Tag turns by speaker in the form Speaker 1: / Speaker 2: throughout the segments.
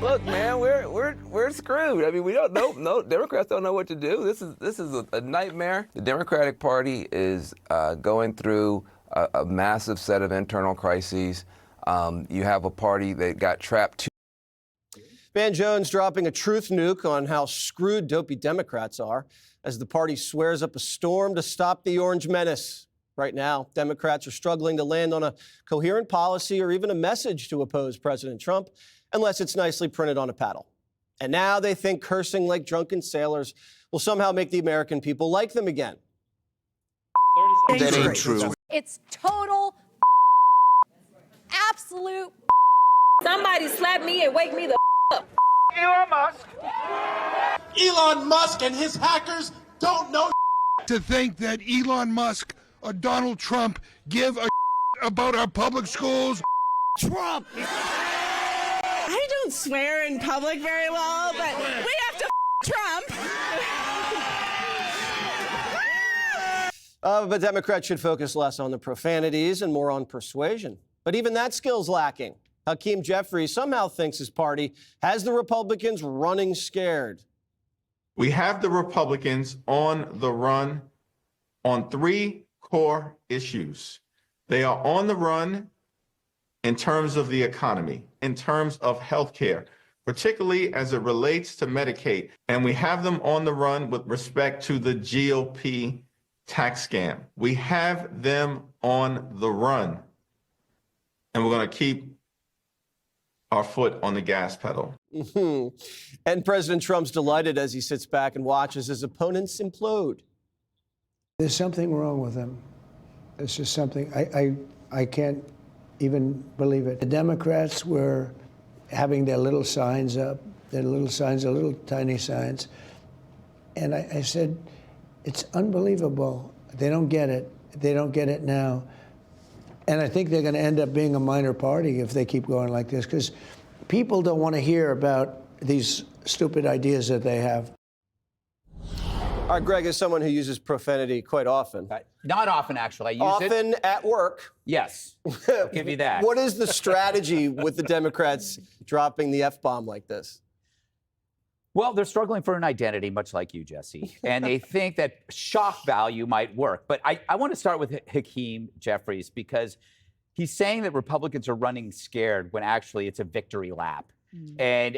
Speaker 1: Look, man, we're screwed. I mean, we don't know. No, Democrats don't know what to do. This is a nightmare. The Democratic Party is going through a massive set of internal crises. You have a party that got trapped.
Speaker 2: Van Jones dropping a truth nuke on how screwed dopey Democrats are as the party swears up a storm to stop the orange menace. Right now, Democrats are struggling to land on a coherent policy or even a message to oppose President Trump, unless it's nicely printed on a paddle. And now they think cursing like drunken sailors will somehow make the American people like them again.
Speaker 1: That ain't true.
Speaker 3: It's total absolute.
Speaker 4: Somebody slap me and wake me the up.
Speaker 5: Elon Musk and his hackers don't know.
Speaker 6: To think that Elon Musk or Donald Trump give a about our public schools.
Speaker 7: Trump. I don't swear in public very well, but we have to Trump.
Speaker 2: But Democrats should focus less on the profanities and more on persuasion. But even that skill's lacking. Hakeem Jeffries somehow thinks his party has the Republicans running scared.
Speaker 8: We have the Republicans on the run on three core issues. They are on the run in terms of the economy, in terms of healthcare, particularly as it relates to Medicaid. And we have them on the run with respect to the GOP tax scam. We have them on the run. And we're going to keep our foot on the gas pedal.
Speaker 2: And President Trump's delighted as he sits back and watches his opponents implode.
Speaker 9: There's something wrong with them. It's just something, I can't even believe it. The Democrats were having their little signs up, their little tiny signs. And I said, it's unbelievable. They don't get it. They don't get it now. And I think they're going to end up being a minor party if they keep going like this, because people don't want to hear about these stupid ideas that they have.
Speaker 2: All right, Greg, as someone who uses profanity quite often.
Speaker 10: Not often, actually. I use
Speaker 2: often at work.
Speaker 10: Yes, I'll give you that.
Speaker 2: What is the strategy with the Democrats dropping the F-bomb like this?
Speaker 10: Well, they're struggling for an identity, much like you, Jesse. And they think that shock value might work. But I want to start with Hakeem Jeffries, because he's saying that Republicans are running scared when actually it's a victory lap. And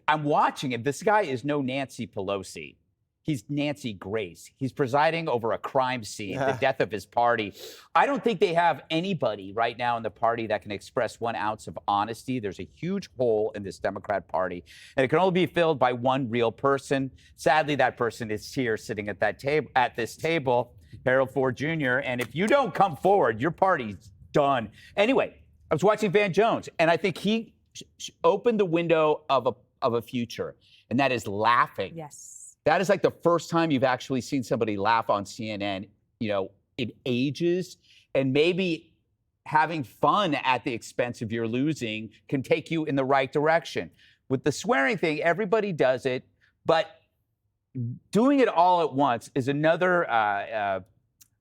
Speaker 10: I'm watching him. This guy is no Nancy Pelosi. He's Nancy Grace. He's presiding over a crime scene, the death of his party. I don't think they have anybody right now in the party that can express 1 ounce of honesty. There's a huge hole in this Democrat Party, and it can only be filled by one real person. Sadly, that person is here sitting at that table, this table, Harold Ford Jr. And if you don't come forward, your party's done. Anyway, I was watching Van Jones, and I think he opened the window of a future, and that is laughing.
Speaker 3: Yes.
Speaker 10: That is like the first time you've actually seen somebody laugh on CNN, in ages. And maybe having fun at the expense of your losing can take you in the right direction. With the swearing thing, everybody does it, but doing it all at once is another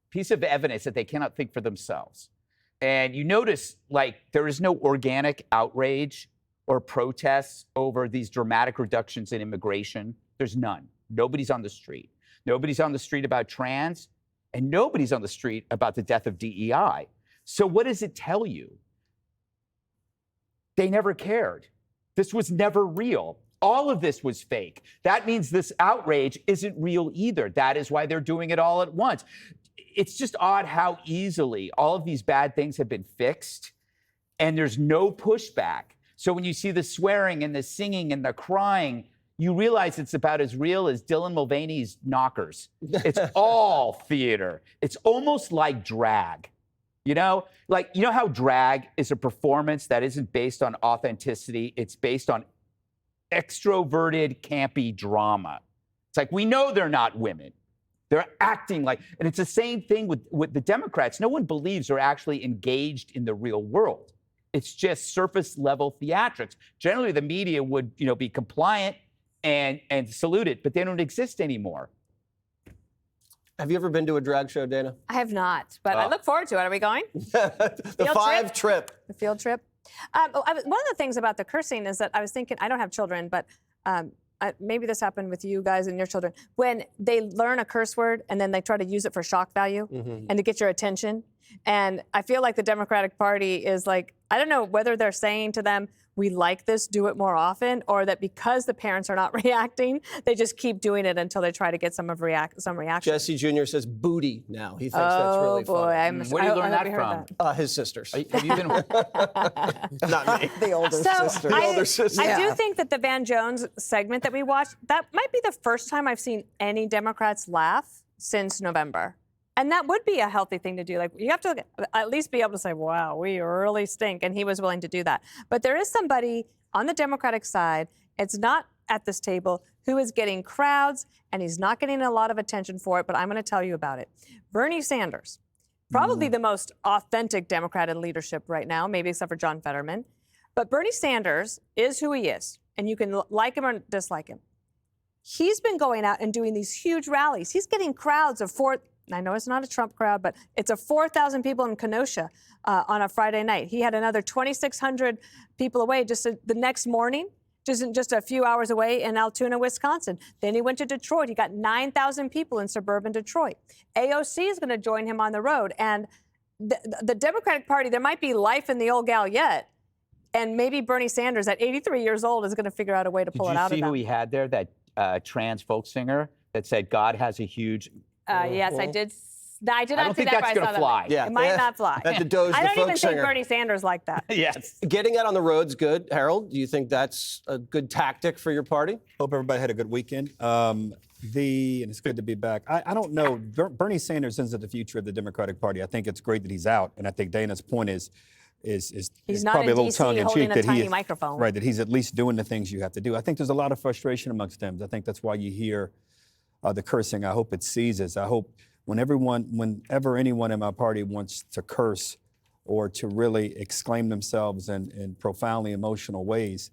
Speaker 10: piece of evidence that they cannot think for themselves. And you notice, there is no organic outrage or protests over these dramatic reductions in immigration. There's none. Nobody's on the street. Nobody's on the street about trans, and nobody's on the street about the death of DEI. So what does it tell you? They never cared. This was never real. All of this was fake. That means this outrage isn't real either. That is why they're doing it all at once. It's just odd how easily all of these bad things have been fixed, and there's no pushback. So when you see the swearing and the singing and the crying, you realize it's about as real as Dylan Mulvaney's Knockers. It's all theater. It's almost like drag. How drag is a performance that isn't based on authenticity. It's based on extroverted, campy drama. It's like, we know they're not women. They're acting like, and it's the same thing with the Democrats. No one believes they're actually engaged in the real world. It's just surface level theatrics. Generally, the media would, be compliant and salute it, but they don't exist anymore.
Speaker 2: Have you ever been to a drag show, Dana?
Speaker 3: I have not, but I look forward to it. Are we going?
Speaker 2: The field trip.
Speaker 3: The field trip? One of the things about the cursing is that I was thinking, I don't have children, but maybe this happened with you guys and your children. When they learn a curse word and then they try to use it for shock value and to get your attention. And I feel like the Democratic Party is like, I don't know whether they're saying to them, we like this, do it more often, or that because the parents are not reacting, they just keep doing it until they try to get some reaction.
Speaker 2: Jesse Jr. says booty now. He thinks that's really funny.
Speaker 10: Where do you learn that from?
Speaker 2: His sisters.
Speaker 10: Have you been?
Speaker 2: Not me.
Speaker 11: The older sister.
Speaker 2: The older sister.
Speaker 3: I do think that the Van Jones segment that we watched, that might be the first time I've seen any Democrats laugh since November. And that would be a healthy thing to do. Like, you have to at least be able to say, wow, we really stink. And he was willing to do that. But there is somebody on the Democratic side, it's not at this table, who is getting crowds, and he's not getting a lot of attention for it, but I'm going to tell you about it. Bernie Sanders, probably the most authentic Democrat in leadership right now, maybe except for John Fetterman. But Bernie Sanders is who he is, and you can like him or dislike him. He's been going out and doing these huge rallies. He's getting crowds of I know it's not a Trump crowd, but it's a 4,000 people in Kenosha on a Friday night. He had another 2,600 people away just the next morning, just a few hours away in Altoona, Wisconsin. Then he went to Detroit. He got 9,000 people in suburban Detroit. AOC is going to join him on the road. And the Democratic Party, there might be life in the old gal yet. And maybe Bernie Sanders at 83 years old is going to figure out a way to pull it out of them.
Speaker 10: Did you see who he had there, that trans folk singer that said God has a huge...
Speaker 3: Yes, I did. I did not
Speaker 10: I don't
Speaker 3: see
Speaker 10: think
Speaker 3: that,
Speaker 10: that's
Speaker 3: but I
Speaker 10: going
Speaker 3: saw
Speaker 10: to fly.
Speaker 2: Yeah.
Speaker 3: It might not fly.
Speaker 2: At the Doge,
Speaker 3: I
Speaker 2: the
Speaker 3: don't
Speaker 2: folk
Speaker 3: even
Speaker 2: singer.
Speaker 3: think Bernie Sanders like that.
Speaker 10: Yes.
Speaker 2: Getting out on the road's good. Harold, do you think that's a good tactic for your party?
Speaker 12: Hope everybody had a good weekend. And it's good to be back. I don't know. Bernie Sanders isn't the future of the Democratic Party. I think it's great that he's out, and I think Dana's point is
Speaker 3: He's not
Speaker 12: probably
Speaker 3: in
Speaker 12: a little
Speaker 3: DC
Speaker 12: tongue in
Speaker 3: holding
Speaker 12: cheek
Speaker 3: a
Speaker 12: that
Speaker 3: tiny
Speaker 12: he is,
Speaker 3: microphone.
Speaker 12: right, that he's at least doing the things you have to do. I think there's a lot of frustration amongst Dems. I think that's why you hear the cursing. I hope it ceases. I hope whenever anyone in my party wants to curse or to really exclaim themselves in profoundly emotional ways,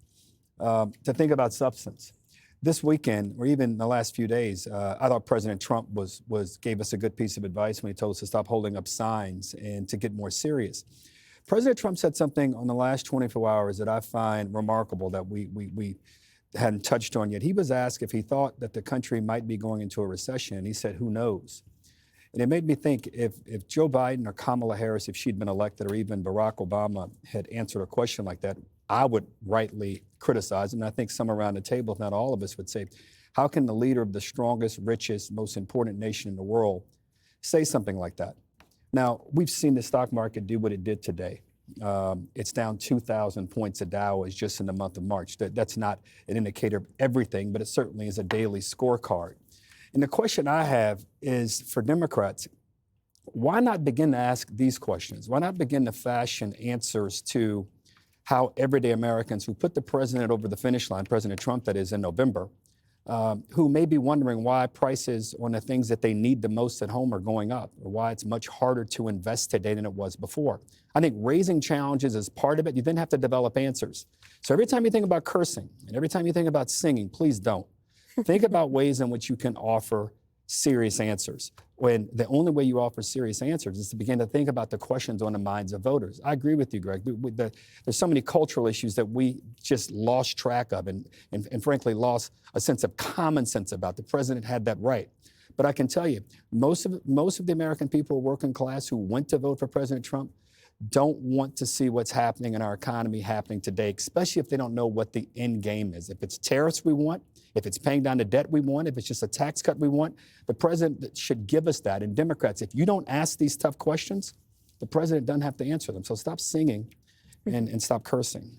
Speaker 12: to think about substance. This weekend, or even the last few days, I thought President Trump gave us a good piece of advice when he told us to stop holding up signs and to get more serious. President Trump said something on the last 24 hours that I find remarkable that we hadn't touched on yet. He was asked if he thought that the country might be going into a recession, and he said, who knows? And it made me think if Joe Biden or Kamala Harris, if she'd been elected, or even Barack Obama had answered a question like that, I would rightly criticize him. And I think some around the table, if not all of us, would say, how can the leader of the strongest, richest, most important nation in the world say something like that? Now, we've seen the stock market do what it did today. It's down 2,000 points a Dow is just in the month of March. That's not an indicator of everything, but it certainly is a daily scorecard. And the question I have is for Democrats, why not begin to ask these questions? Why not begin to fashion answers to how everyday Americans who put the president over the finish line, President Trump, that is, in November, who may be wondering why prices on the things that they need the most at home are going up, or why it's much harder to invest today than it was before. I think raising challenges is part of it. You then have to develop answers. So every time you think about cursing, and every time you think about singing, please don't. Think about ways in which you can offer serious answers. When the only way you offer serious answers is to begin to think about the questions on the minds of voters. I agree with you, Greg. There's so many cultural issues that we just lost track of and frankly lost a sense of common sense about. The president had that right. But I can tell you, most of the American people, working class, who went to vote for President Trump don't want to see what's happening in our economy happening today, especially if they don't know what the end game is. If it's tariffs we want, if it's paying down the debt we want, if it's just a tax cut we want, the president should give us that. And Democrats, if you don't ask these tough questions, the president doesn't have to answer them. So stop singing and stop cursing.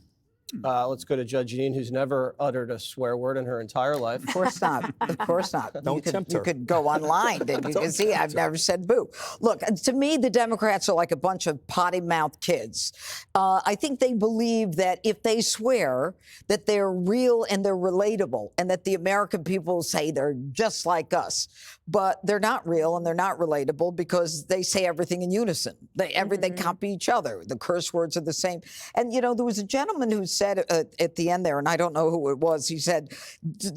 Speaker 2: Let's go to Judge Jeanine, who's never uttered a swear word in her entire life.
Speaker 11: Of course not. Of course not.
Speaker 12: Don't tempt her.
Speaker 11: You could go online and you can see I've never said boo. Look, to me, the Democrats are like a bunch of potty-mouthed kids. I think they believe that if they swear that they're real and they're relatable and that the American people say they're just like us. But they're not real and they're not relatable because they say everything in unison. They copy each other. The curse words are the same. And, you know, there was a gentleman who said at the end there, and I don't know who it was, he said,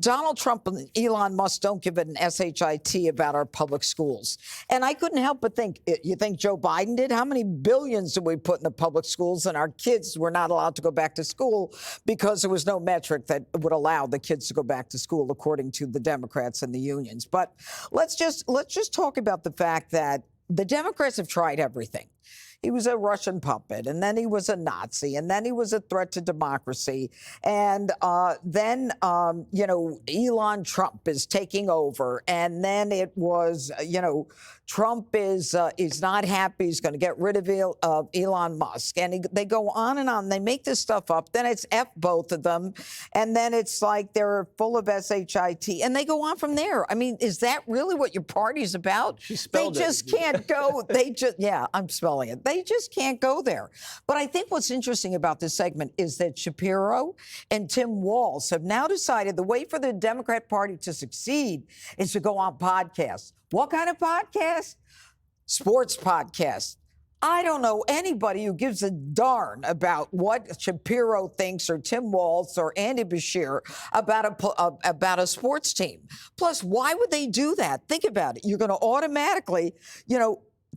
Speaker 11: Donald Trump and Elon Musk don't give it an SHIT about our public schools. And I couldn't help but think, you think Joe Biden did? How many billions did we put in the public schools, and our kids were not allowed to go back to school because there was no metric that would allow the kids to go back to school, according to the Democrats and the unions. But let's just talk about the fact that the Democrats have tried everything. He was a Russian puppet, and then he was a Nazi, and then he was a threat to democracy. And then, Elon Trump is taking over. And then it was, Trump is not happy. He's going to get rid of Elon Musk. And they go on and on. They make this stuff up. Then it's F both of them. And then it's like they're full of SHIT. And they go on from there. I mean, is that really what your party's about?
Speaker 2: She spelled
Speaker 11: They just can't go. Yeah, I'm spelling it. They just can't go there. But I think what's interesting about this segment is that Shapiro and Tim Walz have now decided the way for the Democrat Party to succeed is to go on podcasts. What kind of podcast? Sports podcast. I don't know anybody who gives a darn about what Shapiro thinks or Tim Walz or Andy Bashir about a sports team. Plus, why would they do that? Think about it. You're going to automatically,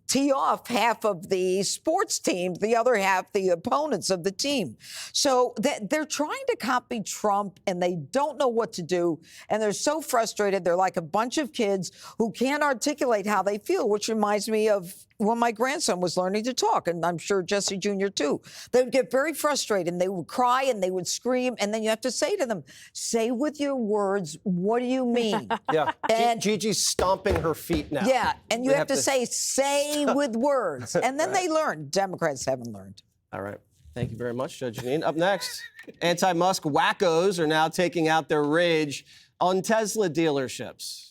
Speaker 11: tee off half of the sports team, the other half the opponents of the team. So they're trying to copy Trump, and they don't know what to do, and they're so frustrated. They're like a bunch of kids who can't articulate how they feel, which reminds me of when my grandson was learning to talk, and I'm sure Jesse Jr. too. They would get very frustrated, and they would cry, and they would scream, and then you have to say to them, say with your words, what do you mean?
Speaker 2: Yeah,
Speaker 11: and
Speaker 2: Gigi's stomping her feet now.
Speaker 11: Yeah, and you have to say with words. And then they learn. Democrats haven't learned.
Speaker 2: All right. Thank you very much, Judge Janine. Up next, anti-Musk wackos are now taking out their rage on Tesla dealerships.